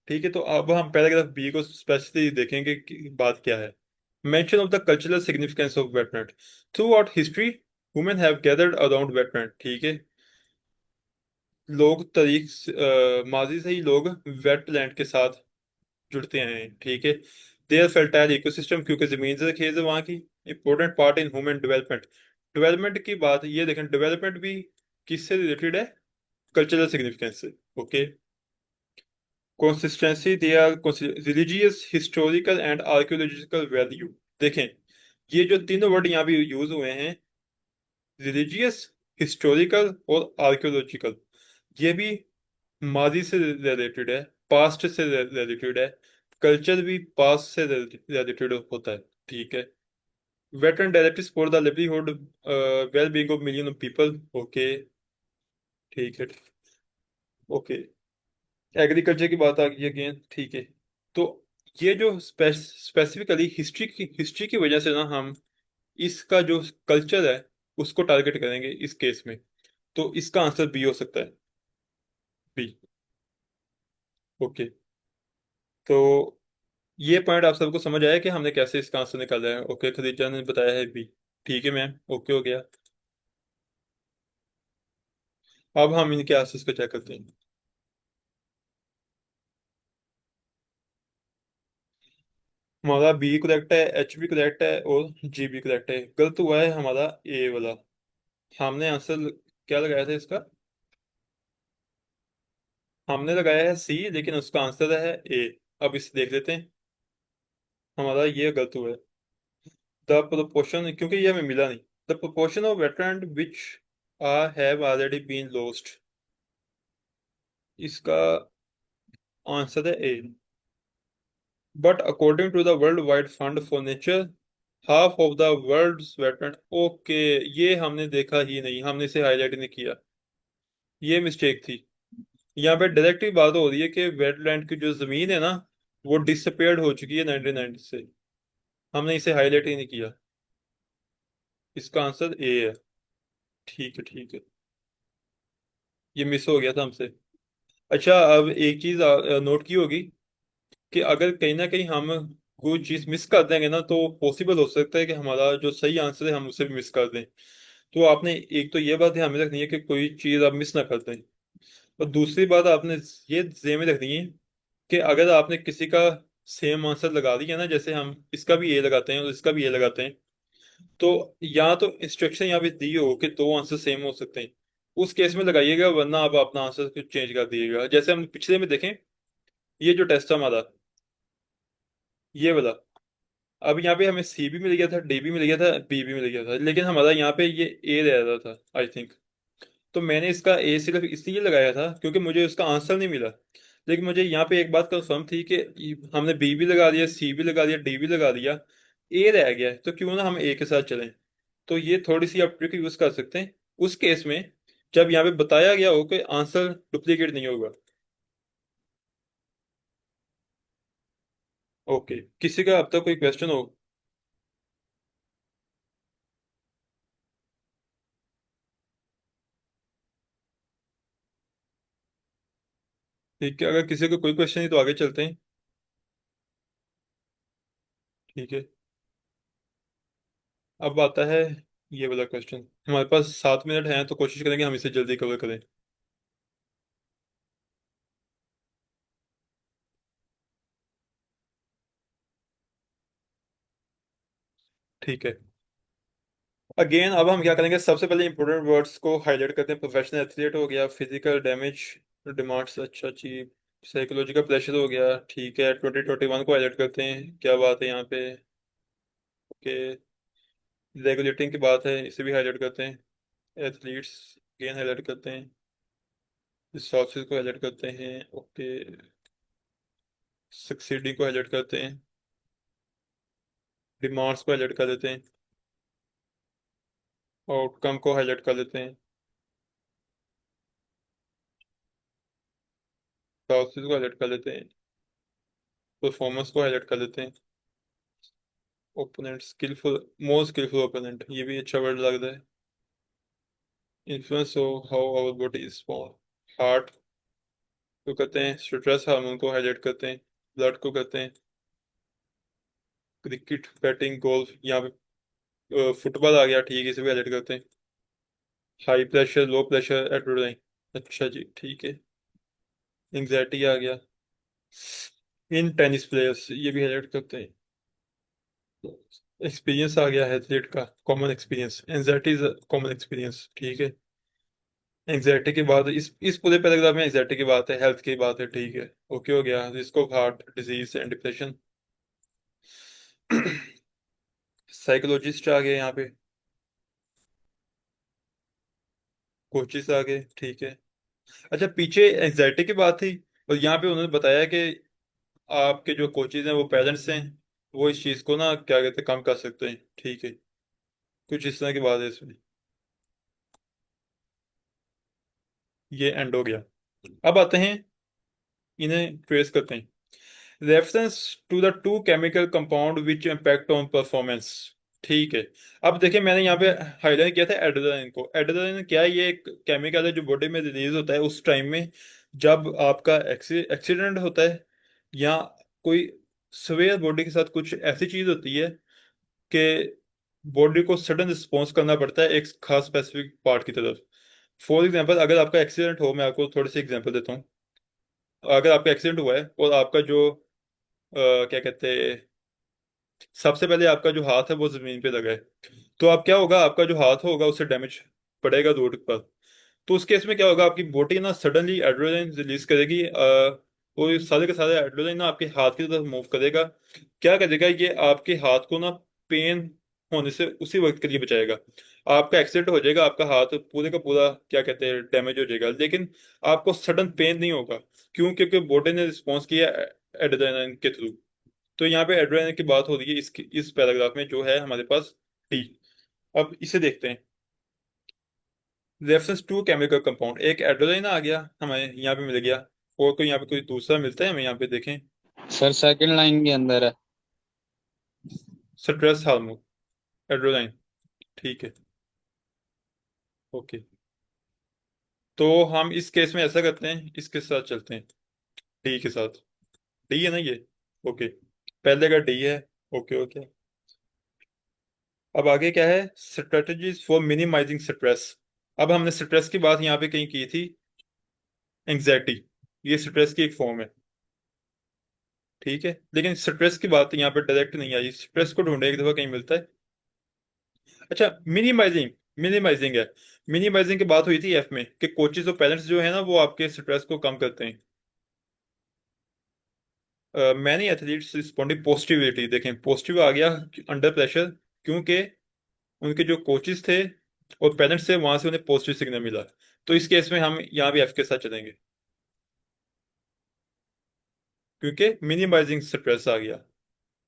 ठीक है, तो अब हम पैराग्राफ बी को स्पेसिफिकली देखेंगे कि बात क्या है। Mention of the cultural significance of wetland through out history, women have gathered around wetland. ठीक है, लोग माजी से ही लोग वेटलैंड के साथ जुड़ते हैं। ठीक है, देयर फर्टाइल इकोसिस्टम, क्योंकि जमीन से खेज है वहाँ की, important part in human development. Development की बात ये देखें, डेवलपमेंट भी किससे रिलेटेड है, कल्चरल सिग्निफिकेंस से। Okay, consistency, they are religious, historical and archaeological value। देखें, ये जो तीनों वर्ड यहाँ पे यूज हुए हैं, रिलीजियस, हिस्टोरिकल और आर्कियोलॉजिकल, ये भी माजी से रिलेटेड है, पास्ट से रिलेटेड है। कल्चर भी पास्ट से रिलेटेड होता है। ठीक है, veteran directives for the livelihood well being of million of people. Okay, ठीक है। ओके, एग्रीकल्चर की बात आ गई अगेन, ठीक है। तो ये जो स्पेसिफिकली हिस्ट्री की वजह से ना हम इसका जो कल्चर है उसको टारगेट करेंगे इस केस में। तो इसका आंसर बी हो सकता है, बी। ओके, तो ये पॉइंट आप सबको समझ आया कि हमने कैसे इसका आंसर निकाला है। ओके, खदीजा ने बताया है बी। ठीक है मैम, ओके हो गया। अब हम इनके आंसर्स को चेक करते हैं। हमारा बी करेक्ट है, एच भी करेक्ट है और जी भी करेक्ट है। गलत हुआ है हमारा ए वाला। हमने आंसर क्या लगाया था इसका? हमने लगाया है सी, लेकिन उसका आंसर है ए। अब इसे देख लेते हैं, हमारा ये गलत हुआ है। द प्रोपोर्शन, क्योंकि ये हमें मिला नहीं। The proportion of wetland which have already been lost, इसका आंसर है A. But according to the World Wide Fund for Nature, half of the world's wetland. Okay, ये हमने देखा ही नहीं, हमने इसे हाईलाइट नहीं किया, ये मिस्टेक थी। यहाँ पे डायरेक्टली बात हो रही है कि वेटलैंड की जो जमीन है ना, वो डिसअपेयर्ड हो चुकी है 1990 से। हमने इसे हाईलाइट ही नहीं किया। इसका आंसर ए है। ठीक है, ठीक है, ये मिस हो गया था हमसे। अच्छा, अब एक चीज नोट की होगी कि अगर कहीं ना कहीं हम कोई चीज मिस कर देंगे ना, तो पॉसिबल हो सकता है कि हमारा जो सही आंसर है हम उसे भी मिस कर दें। तो आपने एक तो ये बात ध्यान में रखनी है कि कोई चीज आप मिस ना कर दें। और दूसरी बात आपने ये ध्यान में रखनी है कि अगर आपने किसी का सेम आंसर लगा दिया ना, जैसे हम इसका भी ए लगाते हैं और इसका भी ए लगाते हैं, तो या तो इंस्ट्रक्शन यहाँ पे दी हो कि दो आंसर सेम हो सकते हैं, उस केस में लगाइएगा, वरना आप अपना आंसर कुछ चेंज कर दिएगा। जैसे हम पिछले में देखें, ये जो टेस्ट था हमारा, ये वाला, अब यहाँ पे हमें सी भी मिल गया था, डी भी मिल गया था, बी भी मिल गया था, लेकिन हमारा यहाँ पे ये ए रह रहा था आई थिंक। तो मैंने इसका ए सिर्फ इसलिए लगाया था क्योंकि मुझे उसका आंसर नहीं मिला। लेकिन मुझे यहाँ पे एक बात कंफर्म थी कि हमने बी भी लगा दिया, सी भी लगा दिया, डी भी लगा दिया, ए रह गया है, तो क्यों ना हम ए के साथ चलें। तो ये थोड़ी सी आप ट्रिक यूज कर सकते हैं उस केस में, जब यहाँ पे बताया गया हो कि आंसर डुप्लीकेट नहीं होगा। ओके, किसी का अब तक कोई क्वेश्चन हो? ठीक है, अगर किसी को कोई क्वेश्चन नहीं तो आगे चलते हैं। ठीक है, अब आता है ये वाला क्वेश्चन। हमारे पास 7 मिनट हैं, तो कोशिश करेंगे हम इसे जल्दी कवर करें। ठीक है, अगेन अब हम क्या करेंगे, सबसे पहले इंपॉर्टेंट वर्ड्स को हाईलाइट करते हैं। प्रोफेशनल एथलीट हो गया, फिजिकल डैमेज डिमांड्स, अच्छा जी, साइकोलॉजिकल प्रेशर हो गया, ठीक है। 2021 को हाईलाइट करते हैं, क्या बात है यहाँ पे। ओके, रेगुलेटिंग की बात है, इसे भी हाईलाइट करते हैं। एथलीट्स अगेन हाईलाइट करते हैं। रिसोर्सेज को हाईलाइट करते हैं। ओके, सक्सीडिंग को हाईलाइट करते हैं। डिमांड्स को हाईलाइट कर देते हैं। आउटकम को हाईलाइट कर देते हैं। रिसोर्सेज को हाईलाइट कर देते हैं। परफॉर्मेंस को हाईलाइट कर देते हैं। Opponent skilful, more skilful opponent, ये भी अच्छा वर्ड लग रहा है। Influence of how our body is form, heart को कहते हैं। स्ट्रेस हार्मोन को हाईलाइट करते हैं। ब्लड को कहते हैं। क्रिकेट, बैटिंग, गोल्फ, यहाँ पे फुटबॉल आ गया, ठीक है, इसे भी हाईलाइट करते हैं। High pressure, low pressure at, अच्छा जी, ठीक है। एंग्जाइटी आ गया इन टेनिस प्लेयर्स, ये भी हाईलाइट करते हैं। एक्सपीरियंस आ गया है एथलीट का, common experience, anxiety is common experience, ठीक है। एंजाइटी की बात, इस पूरे पैराग्राफ में एंजाइटी की बात है, हेल्थ की बात है, ठीक है। ओके हो गया। Risk of heart disease and depression. Psychologist आ गए यहाँ पे, कोचिस आ गए, ठीक है। अच्छा, पीछे एंजाइटी की बात थी और यहाँ पे उन्होंने बताया कि आपके जो कोचेज हैं वो पेरेंट्स हैं, वो इस चीज को ना क्या कहते हैं कम कर सकते हैं। ठीक है, कुछ इस तरह की बात है इसमें। ये एंड हो गया। अब आते हैं, इन्हें ट्रेस करते हैं। Reference to the two chemical compound which impact on performance. ठीक है, अब देखिए मैंने यहाँ पे हाईलाइट किया था एड्रेनालिन को। एड्रेनालिन क्या है? ये एक केमिकल है जो बॉडी में रिलीज होता है उस टाइम में जब आपका एक्सीडेंट होता है, या कोई सवेयर बॉडी के साथ कुछ ऐसी चीज होती है कि बॉडी को सडन रिस्पॉन्स करना पड़ता है एक खास स्पेसिफिक पार्ट की तरफ। फॉर एग्जाम्पल, अगर आपका एक्सीडेंट हो, मैं आपको थोड़ी सी एग्जांपल देता हूँ। अगर आपका एक्सीडेंट हुआ है और आपका जो क्या कहते हैं, सबसे पहले आपका जो हाथ है वो जमीन पे लगा है, तो अब क्या होगा, आपका जो हाथ होगा उससे डैमेज पड़ेगा रोड पर। तो उस केस में क्या होगा, आपकी बॉडी ना सडनली एड्रेनलिन रिलीज करेगी, वो सारे के सारे एड्रेनलिन ना आपके हाथ की तरफ मूव करेगा। क्या करेगा, ये आपके हाथ को ना पेन होने से उसी वक्त के लिए बचाएगा। आपका एक्सीडेंट हो जाएगा, आपका हाथ पूरे का पूरा क्या कहते हैं डैमेज हो जाएगा, लेकिन आपको सडन पेन नहीं होगा। क्यों? क्योंकि बॉडी ने रिस्पॉन्स किया एड्रेनलिन के थ्रू। तो यहाँ पे एड्रेनलिन की बात हो रही है इस पैराग्राफ में जो है हमारे पास डी। अब इसे देखते हैं। रेफरेंस टू केमिकल कंपाउंड, एक एड्रेनालिन आ गया हमें यहाँ पे मिल गया, और कोई यहाँ पे कोई दूसरा मिलता है हमें यहाँ पे देखें। सर सेकंड लाइन के अंदर है। Stress hormone, adrenaline. ठीक है, ओके। तो हम इस केस में ऐसा करते हैं, इसके साथ चलते हैं, डी के साथ। डी है ना ये? ओके, पहले का डी है। Okay okay. अब आगे क्या है? Strategies for minimising stress. अब हमने स्ट्रेस की बात यहाँ पे कहीं की थी, एंग्जाइटी, ये स्ट्रेस की एक फॉर्म है। ठीक है, लेकिन स्ट्रेस की बात यहाँ पे डायरेक्ट नहीं आई, स्ट्रेस को ढूंढे एक दफा कहीं मिलता है। अच्छा, मिनिमाइजिंग, मिनिमाइजिंग है। मिनिमाइजिंग की बात हुई थी एफ में कि कोचेज और पेरेंट्स जो है ना वो आपके स्ट्रेस को कम करते हैं। मैनी एथलीट्स रिस्पॉन्डिंग पॉजिटिविटी, देखें पॉजिटिव आ गया अंडर प्रेशर, क्योंकि उनके जो कोचेस थे और पेरेंट्स थे वहां से उन्हें पॉजिटिव सिग्नल मिला। तो इस केस में हम यहाँ भी एफ के साथ चलेंगे, क्योंकि मिनिमाइजिंग स्ट्रेस आ गया।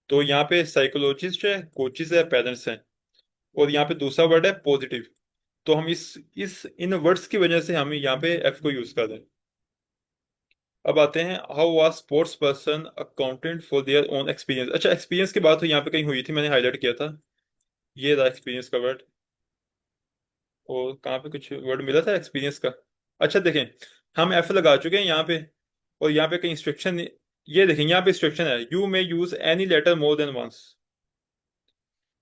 तो यहाँ पे साइकोलॉजिस्ट है, कोचेस है, पेरेंट्स हैं, और यहाँ पे दूसरा वर्ड है पॉजिटिव। तो हम इस इन वर्ड्स की वजह से हम यहाँ पे एफ को यूज कर रहे हैं। अब आते हैं, how was sports person accountant for their own experience. अच्छा, एक्सपीरियंस की बात तो यहाँ पे कहीं हुई थी, मैंने हाईलाइट किया था, ये रहा एक्सपीरियंस का वर्ड। और कहाँ पे कुछ वर्ड मिला था एक्सपीरियंस का? अच्छा देखें, हम एफ लगा चुके हैं यहाँ पे, और यहाँ पे कहीं इंस्ट्रक्शन, ये देखें यहाँ पे इंस्ट्रक्शन है, you may use any letter more than once.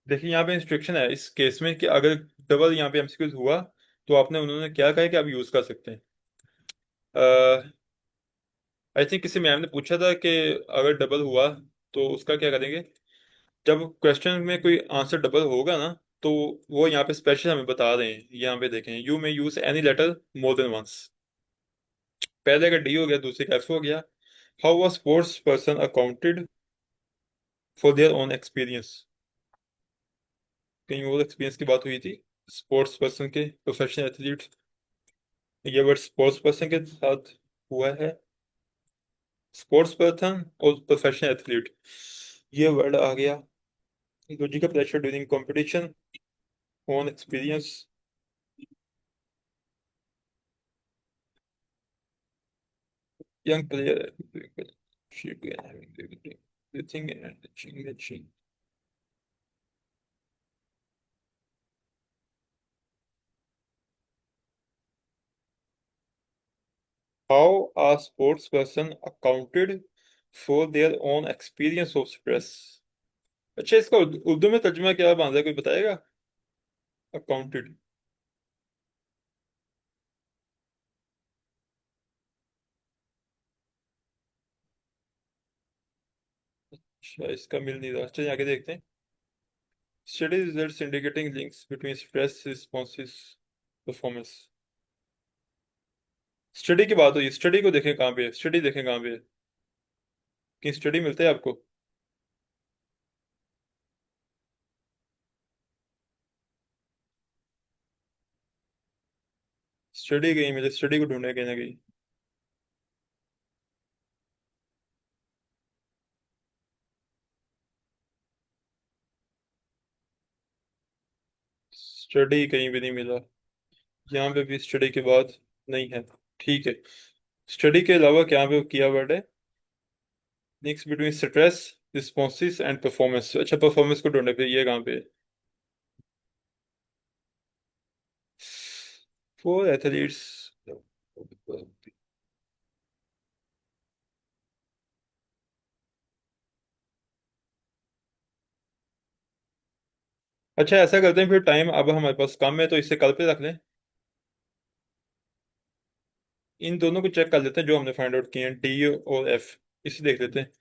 देखिए यहाँ पे इंस्ट्रक्शन है इस केस में कि अगर डबल यहाँ पे एमसीक्यूज हुआ तो आपने उन्होंने क्या कहा है कि आप यूज कर सकते हैं। आई थिंक किसी मैम ने पूछा था कि अगर डबल हुआ तो उसका क्या करेंगे। जब क्वेश्चन में कोई आंसर डबल होगा ना, तो वो यहाँ पे स्पेशल हमें बता रहे हैं, यहाँ पे देखें, you may use any letter more than once. पहले का डी हो गया, दूसरे का एफ हो गया। How was sports person accounted for their own experience, कहीं और एक्सपीरियंस की बात हुई थी स्पोर्ट्स पर्सन के, प्रोफेशनल एथलीट, ये वर्ड स्पोर्ट्स पर्सन के साथ हुआ है। स्पोर्ट्स पर्सन और प्रोफेशनल एथलीट, ये वर्ड आ गया। Logical pressure during competition, own experience, young player should be having the thing and the ching. How a sports person accounted for their own experience of stress। अच्छा, इसका उर्दू में तर्जुमा क्या बन रहा है, कोई बताएगा? अकाउंटेड, अच्छा इसका मिल नहीं रहा। चलिए आगे देखते हैं। Study results indicating links between stress responses performance. Study की बात हुई, स्टडी को देखें कहाँ पे है, स्टडी देखें कहाँ पे है, कि स्टडी मिलता है आपको? स्टडी कहीं मिले, स्टडी को ढूंढे कहीं ना कहीं। स्टडी कहीं भी नहीं मिला, यहाँ पे भी स्टडी के बाद नहीं है। ठीक है, स्टडी के अलावा क्या पे किया वर्ड है? Mix between stress responses and performance. अच्छा, परफॉर्मेंस को ढूंढने पे ये कहाँ पे फॉर एथलीट्स? अच्छा, ऐसा करते हैं फिर, टाइम अब हमारे पास कम है तो इसे कल पे रख लें। इन दोनों को चेक कर लेते हैं जो हमने फाइंड आउट किए हैं, डी और एफ, इसे देख लेते हैं।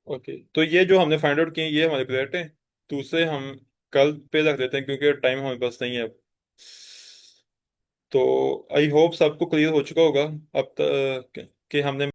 ओके, तो ये जो हमने फाइंड आउट किए हैं ये हमारे प्रोजेक्ट हैं, दूसरे हम कल पे रख देते हैं क्योंकि टाइम हमारे पास नहीं है अब। तो आई होप सबको क्लियर हो चुका होगा अब तक कि हमने